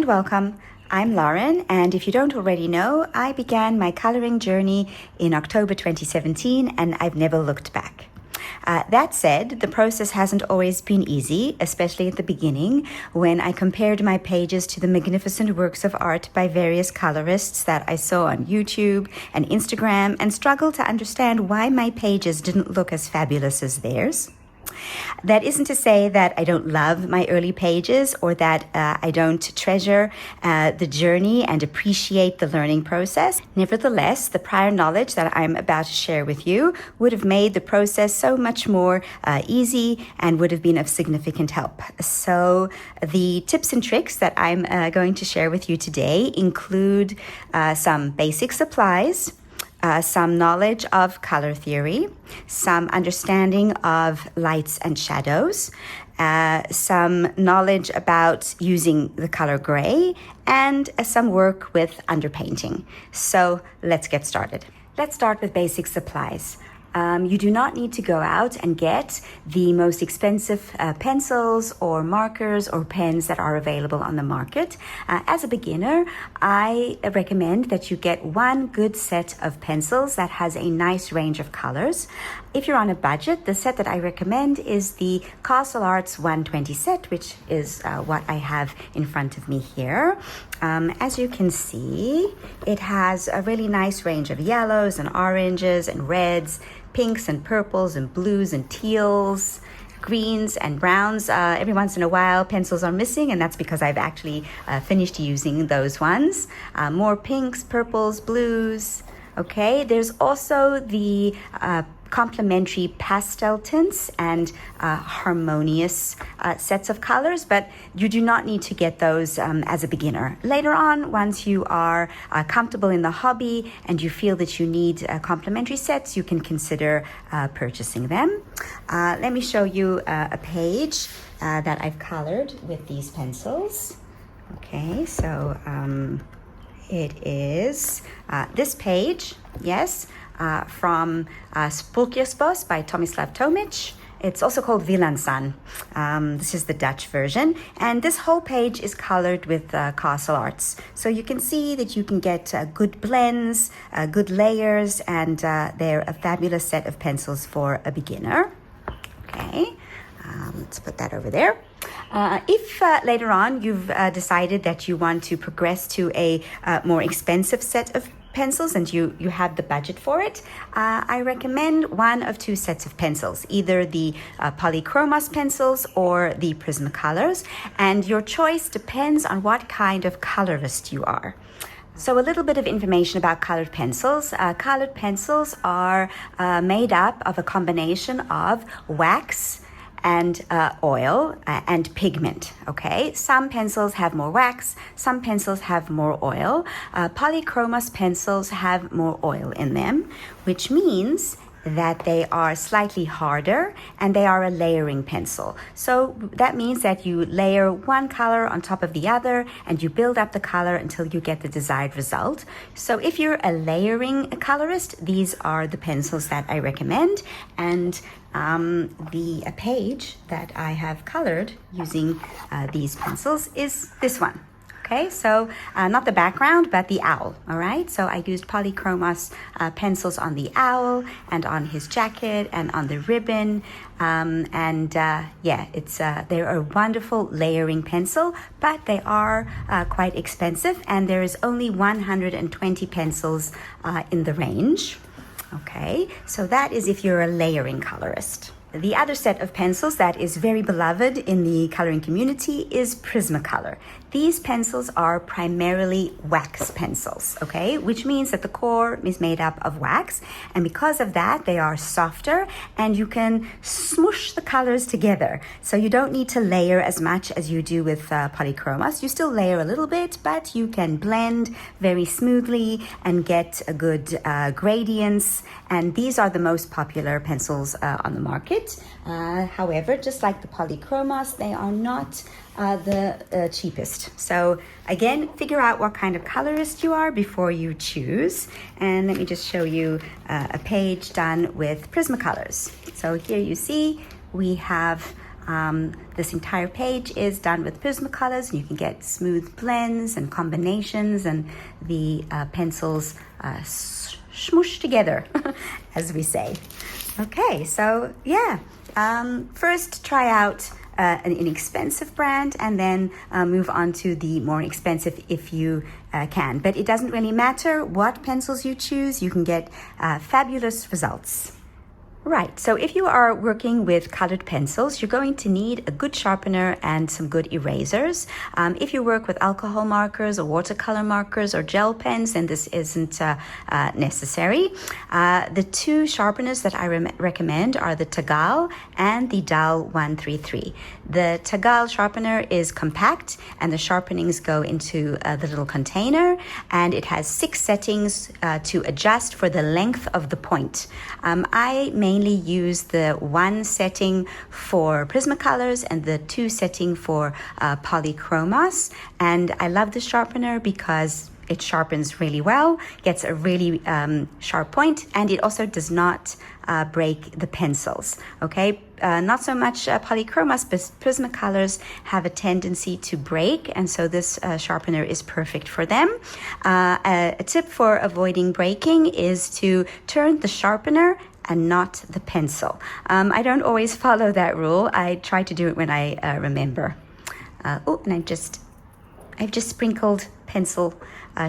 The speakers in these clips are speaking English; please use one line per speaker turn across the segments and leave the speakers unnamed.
and welcome. I'm Lauren, and if you don't already know, I began my coloring journey in October 2017, and I've never looked back. That said, the process hasn't always been easy, especially at the beginning, when I compared my pages to the magnificent works of art by various colorists that I saw on YouTube and Instagram, and struggled to understand why my pages didn't look as fabulous as theirs. That isn't to say that I don't love my early pages or that I don't treasure the journey and appreciate the learning process. Nevertheless, the prior knowledge that I'm about to share with you would have made the process so much more easy and would have been of significant help. So the tips and tricks that I'm going to share with you today include some basic supplies, some knowledge of color theory, some understanding of lights and shadows, some knowledge about using the color gray, and some work with underpainting. So let's get started. Let's start with basic supplies. You do not need to go out and get the most expensive pencils or markers or pens that are available on the market. As a beginner, I recommend that you get one good set of pencils that has a nice range of colors. If you're on a budget, the set that I recommend is the CastleArts 120 set, which is what I have in front of me here. As you can see, it has a really nice range of yellows and oranges and reds, pinks and purples and blues and teals, greens and browns. Every once in a while, pencils are missing, and that's because I've actually finished using those ones. More pinks, purples, blues. Okay, there's also the complementary pastel tints and harmonious sets of colors, but you do not need to get those as a beginner. Later on, once you are comfortable in the hobby and you feel that you need complementary sets, you can consider purchasing them. Let me show you a page that I've colored with these pencils. Okay, so it is this page, yes, from Sprookjesbos by Tomislav Tomic. It's also called Wilansan. This is the Dutch version. And this whole page is colored with CastleArts. So you can see that you can get good blends, good layers, and they're a fabulous set of pencils for a beginner. Okay, let's put that over there. If later on you've decided that you want to progress to a more expensive set of pencils and you have the budget for it, I recommend one of two sets of pencils, either the Polychromos pencils or the Prismacolors, and your choice depends on what kind of colorist you are. So a little bit of information about colored pencils. Colored pencils are made up of a combination of wax and oil and pigment, okay? Some pencils have more wax, some pencils have more oil. Polychromos pencils have more oil in them, which means that they are slightly harder and they are a layering pencil. So that means that you layer one color on top of the other and you build up the color until you get the desired result. So if you're a layering colorist, these are the pencils that I recommend. And the page that I have colored using these pencils is this one. Okay, so not the background, but the owl, all right? So I used Polychromos pencils on the owl and on his jacket and on the ribbon. They're a wonderful layering pencil, but they are quite expensive, and there is only 120 pencils in the range. Okay, so that is if you're a layering colorist. The other set of pencils that is very beloved in the coloring community is Prismacolor. These pencils are primarily wax pencils, okay? Which means that the core is made up of wax, and because of that, they are softer and you can smoosh the colors together. So you don't need to layer as much as you do with Polychromos. You still layer a little bit, but you can blend very smoothly and get a good gradients. And these are the most popular pencils on the market. However, just like the Polychromos, they are not the cheapest. So again, figure out what kind of colorist you are before you choose. And let me just show you a page done with Prismacolors. So here you see we have This entire page is done with Prismacolors, and you can get smooth blends and combinations, and the pencils smoosh together, as we say. Okay, so yeah, first try out an inexpensive brand, and then move on to the more expensive if you can. But it doesn't really matter what pencils you choose, you can get fabulous results. Right, so if you are working with colored pencils, you're going to need a good sharpener and some good erasers. If you work with alcohol markers or watercolor markers or gel pens, then this isn't necessary. The two sharpeners that I recommend are the Tagal and the Dal 133. The Tagal sharpener is compact, and the sharpenings go into the little container, and it has 6 settings to adjust for the length of the point. I mainly use the 1 setting for Prismacolors and the 2 setting for Polychromos, and I love the sharpener because it sharpens really well, gets a really sharp point, and it also does not break the pencils. Okay, not so much Polychromos, but Prismacolors have a tendency to break, and so this sharpener is perfect for them. A tip for avoiding breaking is to turn the sharpener and not the pencil. I don't always follow that rule. I try to do it when I remember. And I've just sprinkled pencil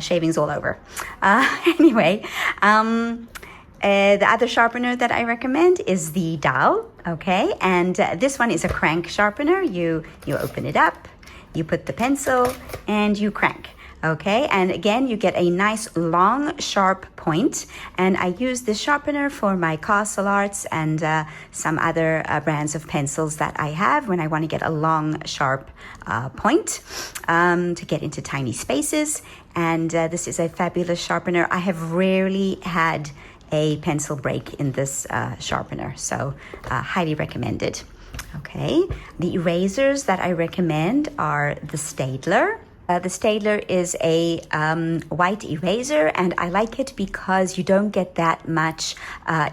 shavings all over. Anyway, the other sharpener that I recommend is the Dal, okay? And this one is a crank sharpener. You open it up, you put the pencil, and you crank. Okay, and again, you get a nice long, sharp point. And I use this sharpener for my Castle Arts and some other brands of pencils that I have when I want to get a long, sharp point to get into tiny spaces. And this is a fabulous sharpener. I have rarely had a pencil break in this sharpener, so highly recommended. Okay, the erasers that I recommend are the Staedtler. The Staedtler is a white eraser, and I like it because you don't get that much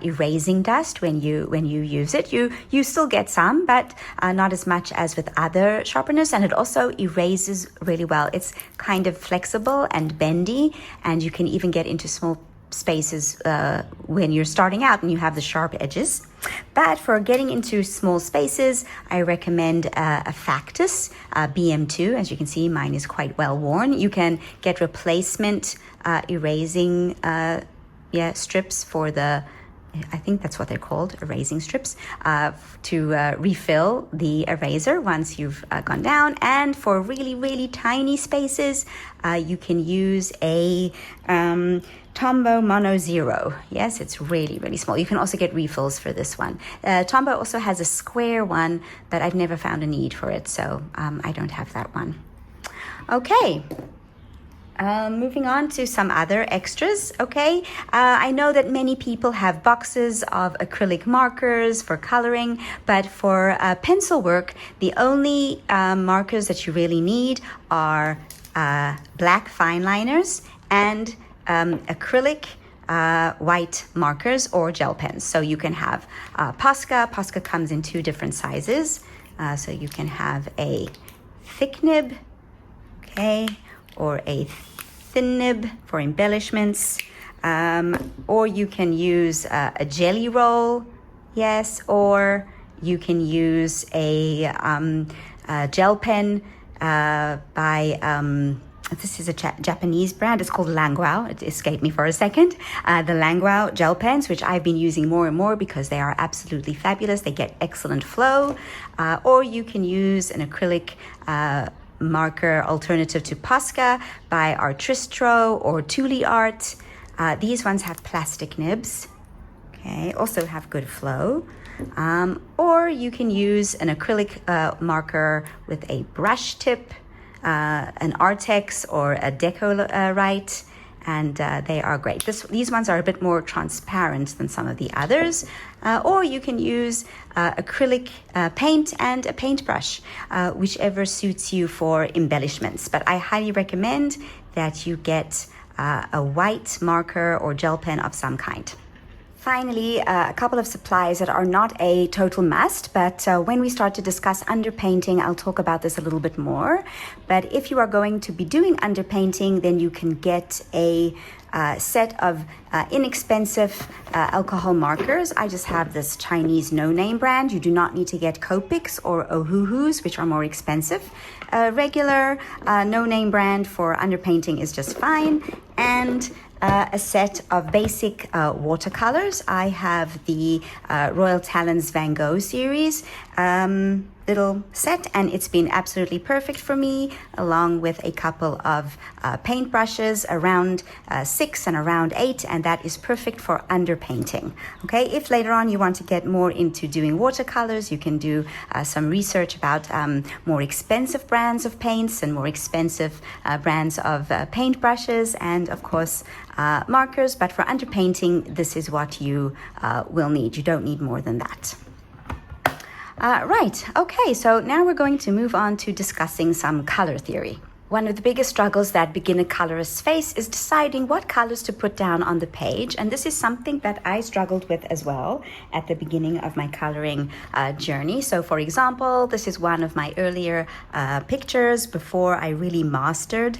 erasing dust when you use it. You still get some, but not as much as with other sharpeners, and it also erases really well. It's kind of flexible and bendy, and you can even get into small spaces when you're starting out and you have the sharp edges. But for getting into small spaces, I recommend a Factus BM2. As you can see, mine is quite well worn. You can get replacement erasing strips for the, I think that's what they're called, erasing strips, to refill the eraser once you've gone down. And for really, really tiny spaces, you can use a Tombow Mono Zero. Yes, it's really, really small. You can also get refills for this one. Tombow also has a square one, but I've never found a need for it, so I don't have that one. Okay. Moving on to some other extras, okay? I know that many people have boxes of acrylic markers for coloring, but for pencil work, the only markers that you really need are black fine liners and acrylic white markers or gel pens. So you can have Posca. Posca comes in 2 different sizes. So you can have a thick nib, okay, or a thin nib for embellishments, or you can use a jelly roll, yes, or you can use a gel pen by this is a Japanese brand. It's called Langwao. It escaped me for a second. The Langwao gel pens, which I've been using more and more because they are absolutely fabulous. They get excellent flow. Or you can use an acrylic marker alternative to Posca by Artristro or Thule Art. These ones have plastic nibs. Okay, also have good flow. Or you can use an acrylic marker with a brush tip, an Artex or a Decorite, and they are great. These ones are a bit more transparent than some of the others. Or you can use acrylic paint and a paintbrush, whichever suits you for embellishments. But I highly recommend that you get a white marker or gel pen of some kind. Finally, a couple of supplies that are not a total must, but when we start to discuss underpainting, I'll talk about this a little bit more. But if you are going to be doing underpainting, then you can get a set of inexpensive alcohol markers. I just have this Chinese no-name brand. You do not need to get Copics or Ohuhus, which are more expensive. Regular no-name brand for underpainting is just fine. And a set of basic watercolors. I have the Royal Talens Van Gogh series little set, and it's been absolutely perfect for me, along with a couple of paint brushes, around 6 and around 8, and that is perfect for underpainting. Okay, if later on you want to get more into doing watercolors, you can do some research about more expensive brands of paints and more expensive brands of paint brushes, and of course markers. But for underpainting, this is what you will need. You don't need more than that. Right, okay, so now we're going to move on to discussing some color theory. One of the biggest struggles that beginner colorists face is deciding what colors to put down on the page, and this is something that I struggled with as well at the beginning of my coloring journey. So for example, this is one of my earlier pictures before I really mastered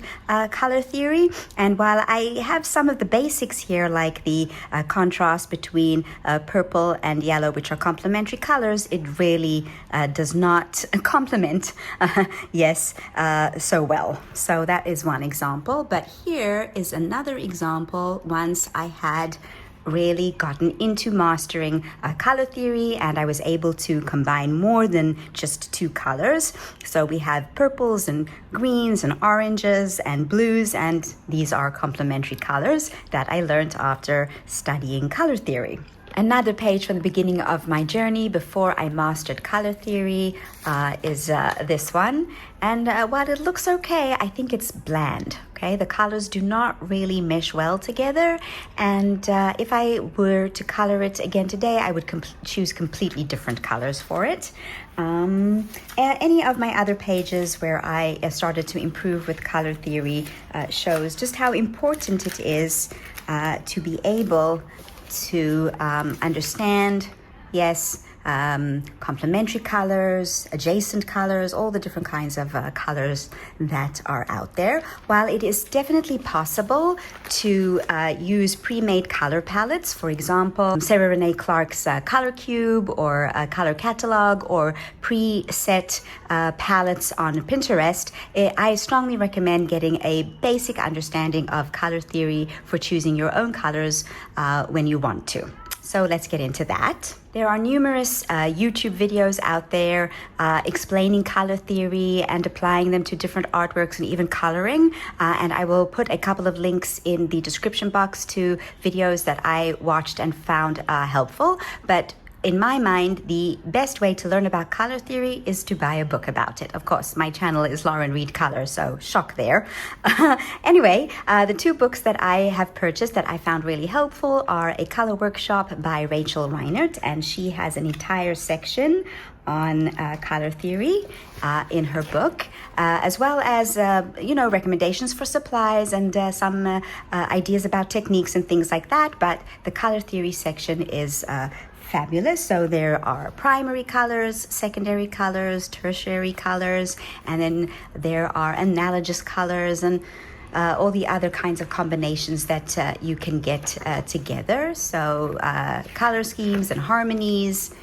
color theory, and while I have some of the basics here, like the contrast between purple and yellow, which are complementary colors, it really does not complement so well. So that is one example, but here is another example once I had really gotten into mastering color theory and I was able to combine more than just two colors. So we have purples and greens and oranges and blues, and these are complementary colors that I learned after studying color theory. Another page from the beginning of my journey before I mastered color theory is this one. And while it looks okay, I think it's bland. Okay, the colors do not really mesh well together. And if I were to color it again today, I would choose completely different colors for it. Any of my other pages where I started to improve with color theory shows just how important it is to be able to understand, complementary colors, adjacent colors, all the different kinds of colors that are out there. While it is definitely possible to use pre-made color palettes, for example, Sarah Renee Clark's Color Cube or Color Catalog or preset palettes on Pinterest, I strongly recommend getting a basic understanding of color theory for choosing your own colors when you want to. So let's get into that. There are numerous YouTube videos out there explaining color theory and applying them to different artworks and even coloring. And I will put a couple of links in the description box to videos that I watched and found helpful. But in my mind, the best way to learn about color theory is to buy a book about it. Of course, my channel is Lauren Reed Color, so shock there. Anyway, the two books that I have purchased that I found really helpful are A Color Workshop by Rachel Reinert, and she has an entire section on color theory in her book, as well as recommendations for supplies and some ideas about techniques and things like that. But the color theory section is fabulous. So there are primary colors, secondary colors, tertiary colors, and then there are analogous colors and all the other kinds of combinations that you can get together. So color schemes and harmonies,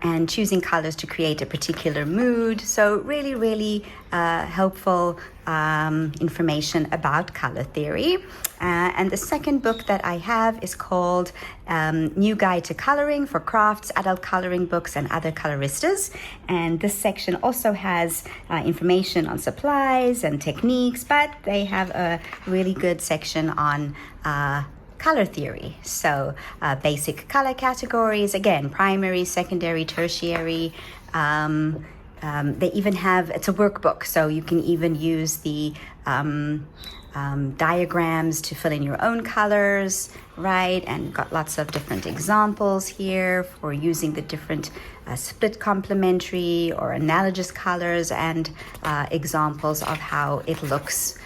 and choosing colors to create a particular mood. So really, really helpful information about color theory. And the second book that I have is called New Guide to Coloring for Crafts, Adult Coloring Books, and Other Coloristas. And this section also has information on supplies and techniques, but they have a really good section on color theory. So basic color categories, again, primary, secondary, tertiary. They even have, it's a workbook, so you can even use the diagrams to fill in your own colors, right? And got lots of different examples here for using the different split complementary or analogous colors, and examples of how it looks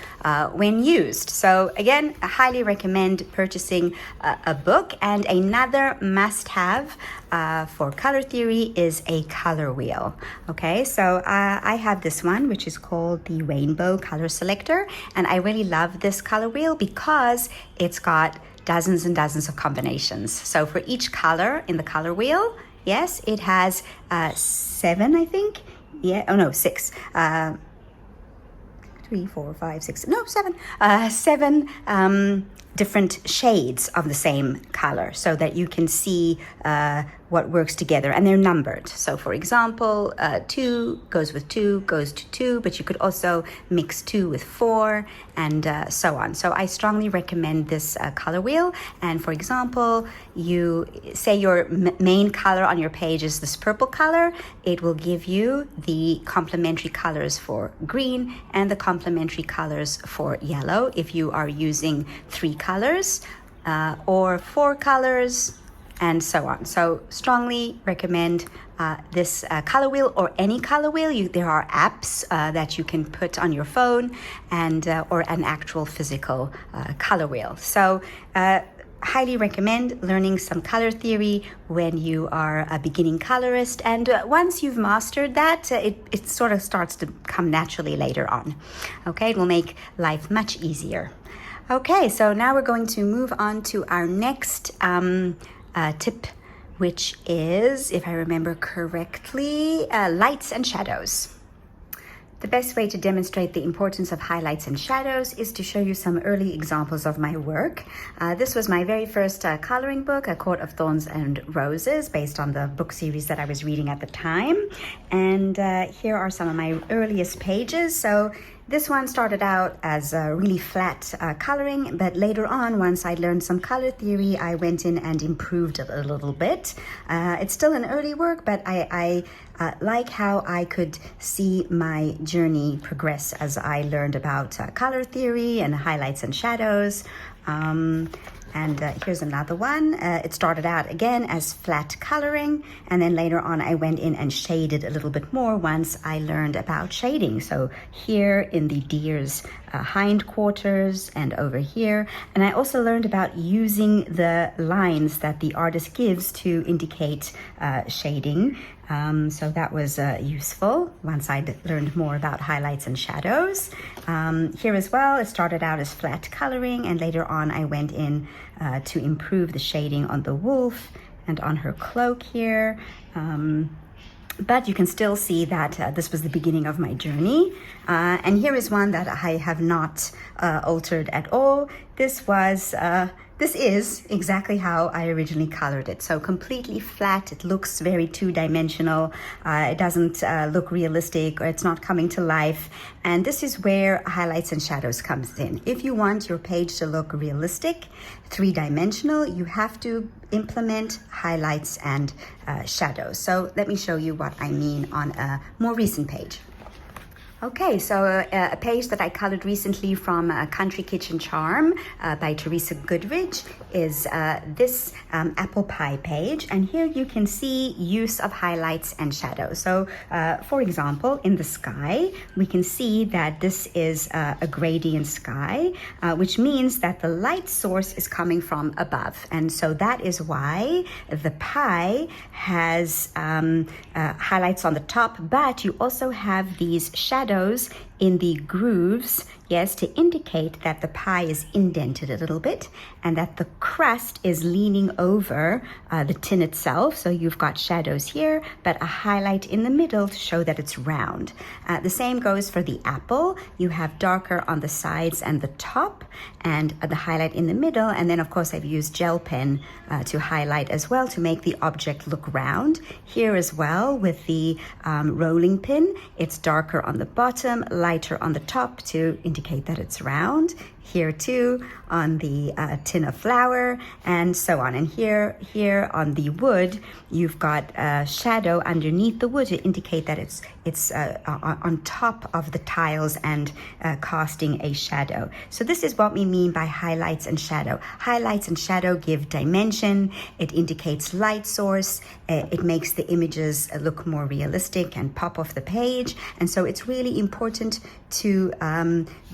when used. So again, I highly recommend purchasing a book. And another must-have for color theory is a color wheel. Okay, so I have this one, which is called the Rainbow Color Selector, and I really love this color wheel because it's got dozens and dozens of combinations. So for each color in the color wheel, yes, it has 7, I think. Yeah, oh no, 6. 3, 4, 5, 6, no, 7. 7 different shades of the same color so that you can see what works together, and they're numbered. So for example, 2 goes with 2 goes to 2, but you could also mix 2 with 4 and so on. So I strongly recommend this color wheel. And for example, you say your main color on your page is this purple color, it will give you the complementary colors for green and the complementary colors for yellow if you are using 3 colors or 4 colors, and so on. So strongly recommend this color wheel, or any color wheel. There are apps that you can put on your phone, and or an actual physical color wheel. So highly recommend learning some color theory when you are a beginning colorist, and once you've mastered that, it sort of starts to come naturally later on. Okay, it will make life much easier. Okay, so now we're going to move on to our next tip, which is, if I remember correctly, lights and shadows. The best way to demonstrate the importance of highlights and shadows is to show you some early examples of my work. This was my very first coloring book, A Court of Thorns and Roses, based on the book series that I was reading at the time. And here are some of my earliest pages. So this one started out as really flat coloring, but later on, once I learned some color theory, I went in and improved it a little bit. It's still an early work, but I like how I could see my journey progress as I learned about color theory and highlights and shadows. And here's another one. It started out again as flat coloring, and then later on I went in and shaded a little bit more once I learned about shading. So here in the deer's hindquarters and over here. And I also learned about using the lines that the artist gives to indicate shading. So that was useful once I learned more about highlights and shadows. Here as well, it started out as flat coloring, and later on I went in to improve the shading on the wolf and on her cloak here. But you can still see that this was the beginning of my journey. And here is one that I have not altered at all. This is exactly how I originally colored it. So completely flat. It looks very two-dimensional. It doesn't look realistic, or it's not coming to life. And this is where highlights and shadows comes in. If you want your page to look realistic, three-dimensional, you have to implement highlights and shadows. So let me show you what I mean on a more recent page. Okay, so a page that I colored recently from Country Kitchen Charm by Teresa Goodridge is this apple pie page. And here you can see use of highlights and shadows. So for example, in the sky, we can see that this is a gradient sky, which means that the light source is coming from above. And so that is why the pie has highlights on the top, but you also have these shadows in the grooves, yes, to indicate that the pie is indented a little bit and that the crust is leaning over the tin itself. So you've got shadows here, but a highlight in the middle to show that it's round. The same goes for the apple. You have darker on the sides and the top, and the highlight in the middle. And then of course I've used gel pen to highlight as well to make the object look round. Here as well with the rolling pin, it's darker on the bottom, lighter on the top to indicate that it's round. here too on the tin of flour, and so on. And here on the wood, you've got a shadow underneath the wood to indicate that it's on top of the tiles and casting a shadow. So this is what we mean by highlights and shadow. Highlights and shadow give dimension, it indicates light source, it makes the images look more realistic and pop off the page. And so it's really important to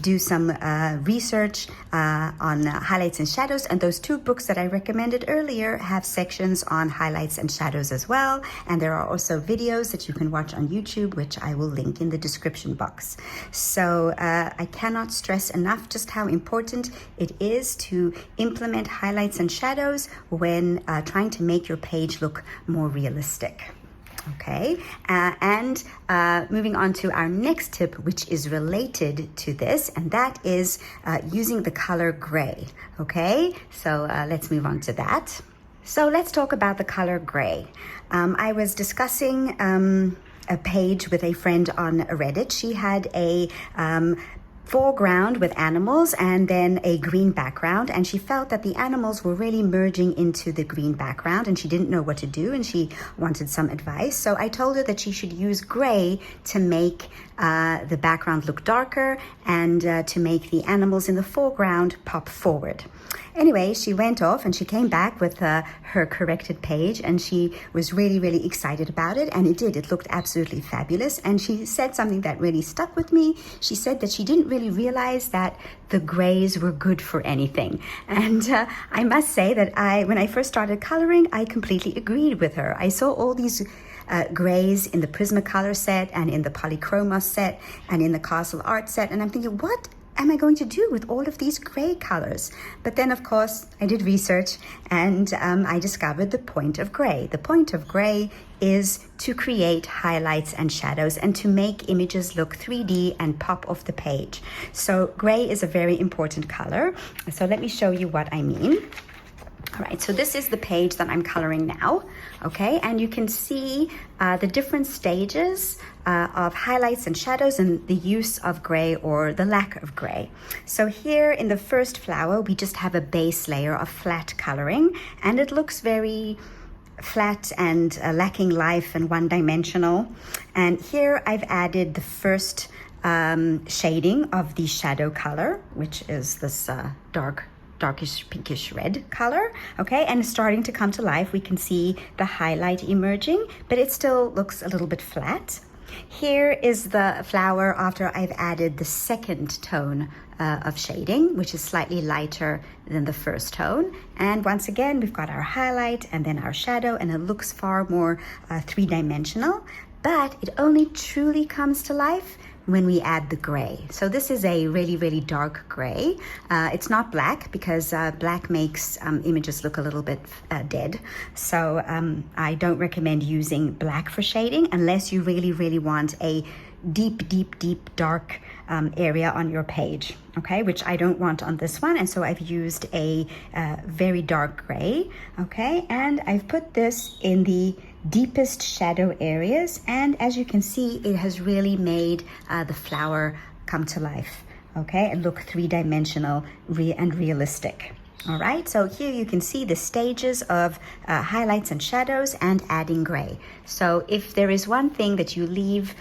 do some research on highlights and shadows. And those two books that I recommended earlier have sections on highlights and shadows as well. And there are also videos that you can watch on YouTube, which I will link in the description box. So I cannot stress enough just how important it is to implement highlights and shadows when trying to make your page look more realistic. Okay, and moving on to our next tip, which is related to this, and that is using the color gray. Okay, so let's move on to that. So let's talk about the color gray. I was discussing a page with a friend on Reddit. She had a foreground with animals and then a green background, and she felt that the animals were really merging into the green background and she didn't know what to do and she wanted some advice. So I told her that she should use gray to make the background look darker and to make the animals in the foreground pop forward. Anyway, she went off and she came back with her corrected page, and she was really, really excited about it, and it looked absolutely fabulous. And she said something that really stuck with me. She said that she didn't really realize that the grays were good for anything. And I must say that when I first started coloring, I completely agreed with her. I saw all these grays in the Prismacolor set and in the Polychromos set and in the Castle Art set, and I'm thinking, what am I going to do with all of these gray colors? But then, of course, I did research and I discovered the point of gray. The point of gray is to create highlights and shadows and to make images look 3D and pop off the page. So gray is a very important color. So let me show you what I mean. All right, so this is the page that I'm coloring now, okay? And you can see the different stages of highlights and shadows and the use of gray or the lack of gray. So here in the first flower, we just have a base layer of flat coloring, and it looks very flat and lacking life and one-dimensional. And here I've added the first shading of the shadow color, which is this darkish pinkish red color, okay? And it's starting to come to life. We can see the highlight emerging, but it still looks a little bit flat. Here is the flower after I've added the second tone of shading, which is slightly lighter than the first tone. And once again, we've got our highlight and then our shadow, and it looks far more three-dimensional, but it only truly comes to life when we add the gray. So this is a really, really dark gray. It's not black because black makes images look a little bit dead. So I don't recommend using black for shading unless you really, really want a deep, deep, deep dark area on your page, okay, which I don't want on this one. And so I've used a very dark gray, okay, and I've put this in the deepest shadow areas, and as you can see, it has really made the flower come to life, okay, and look three-dimensional and realistic. All right, so here you can see the stages of highlights and shadows and adding gray. So if there is one thing that you leave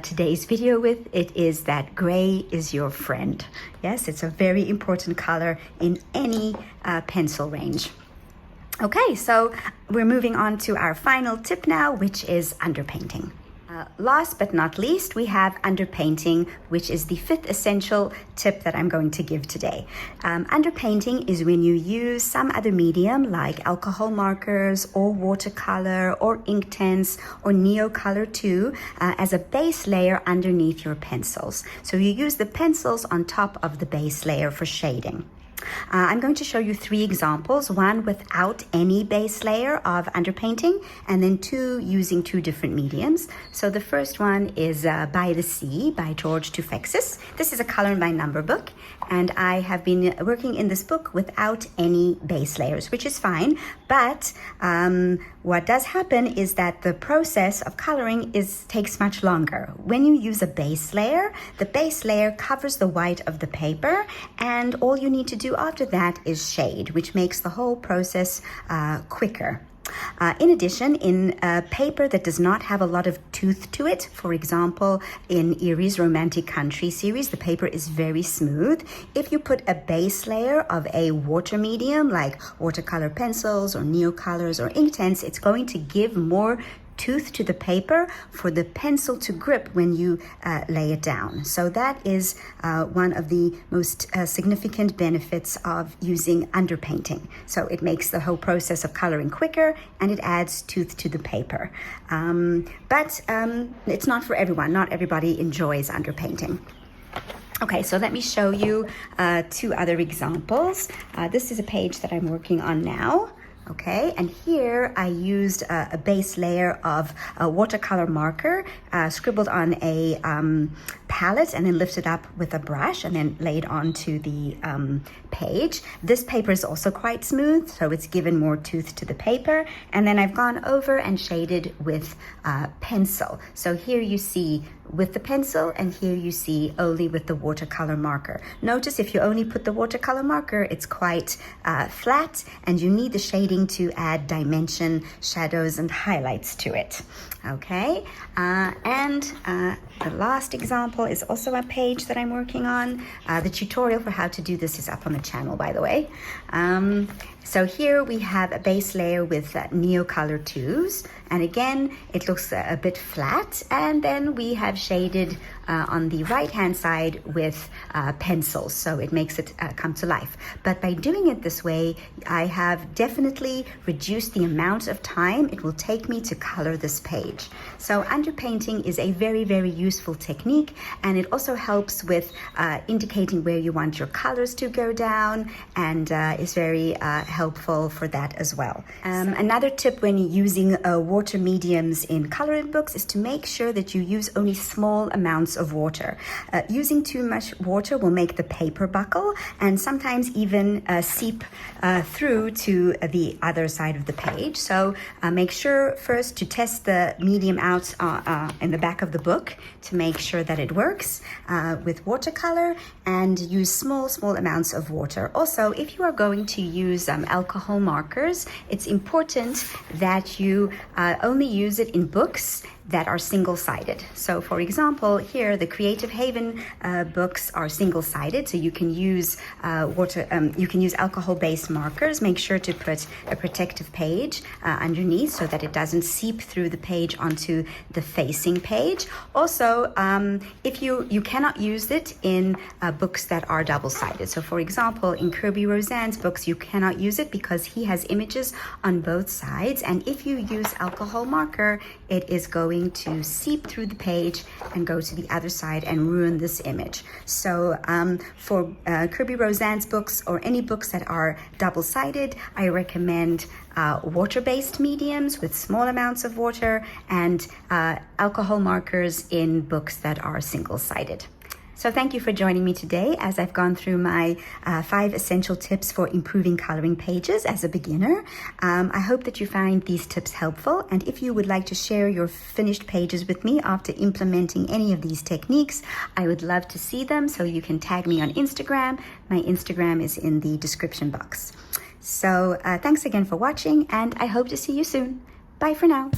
today's video with, it is that gray is your friend. Yes, it's a very important color in any pencil range. Okay, so we're moving on to our final tip now, which is underpainting. Last but not least, we have underpainting, which is the fifth essential tip that I'm going to give today. Underpainting is when you use some other medium like alcohol markers or watercolor or Inktense or Neocolor 2 as a base layer underneath your pencils. So you use the pencils on top of the base layer for shading. I'm going to show you 3 examples, one without any base layer of underpainting, and then 2 using 2 different mediums. So the first one is By the Sea by George Tufeksis. This is a color by number book, and I have been working in this book without any base layers, which is fine, but what does happen is that the process of coloring takes much longer. When you use a base layer, the base layer covers the white of the paper, and all you need to do after that is shade, which makes the whole process quicker. In addition, in a paper that does not have a lot of tooth to it, for example, in Erie's Romantic Country series, the paper is very smooth. If you put a base layer of a water medium like watercolor pencils or neocolors or Inktense, it's going to give more tooth to the paper for the pencil to grip when you lay it down. So that is one of the most significant benefits of using underpainting. So it makes the whole process of coloring quicker, and it adds tooth to the paper. But it's not for everyone. Not everybody enjoys underpainting. Okay, so let me show you 2 other examples. This is a page that I'm working on now. Okay, and here I used a base layer of a watercolor marker scribbled on a palette and then lifted up with a brush and then laid onto the page. This paper is also quite smooth, so it's given more tooth to the paper. And then I've gone over and shaded with pencil. So here you see with the pencil, and here you see only with the watercolor marker. Notice if you only put the watercolor marker, it's quite flat, and you need the shading to add dimension, shadows, and highlights to it. Okay, and the last example is also a page that I'm working on. The tutorial for how to do this is up on the channel, by the way. So here we have a base layer with Neocolor 2s, and again it looks a bit flat, and then we have shaded on the right hand side with pencils, so it makes it come to life. But by doing it this way, I have definitely reduced the amount of time it will take me to color this page. So underpainting is a very, very useful technique, and it also helps with indicating where you want your colors to go down, and is very helpful for that as well. Another tip when using water mediums in coloring books is to make sure that you use only small amounts of water. Using too much water will make the paper buckle and sometimes even seep through to the other side of the page. So make sure first to test the medium out in the back of the book to make sure that it works with watercolor, and use small amounts of water. Also, if you are going to use alcohol markers, it's important that you only use it in books that are single-sided. So for example, here the Creative Haven books are single-sided, so you can use you can use alcohol-based markers. Make sure to put a protective page underneath so that it doesn't seep through the page onto the facing page. Also, if you cannot use it in books that are double-sided. So for example, in Kirby Roseanne's books, you cannot use it because he has images on both sides, and if you use alcohol marker, it is going to seep through the page and go to the other side and ruin this image. So for Kirby Roseanne's books or any books that are double-sided, I recommend water-based mediums with small amounts of water, and alcohol markers in books that are single-sided. So thank you for joining me today as I've gone through my 5 essential tips for improving coloring pages as a beginner. I hope that you find these tips helpful, and if you would like to share your finished pages with me after implementing any of these techniques, I would love to see them, so you can tag me on Instagram. My Instagram is in the description box. So thanks again for watching, and I hope to see you soon. Bye for now.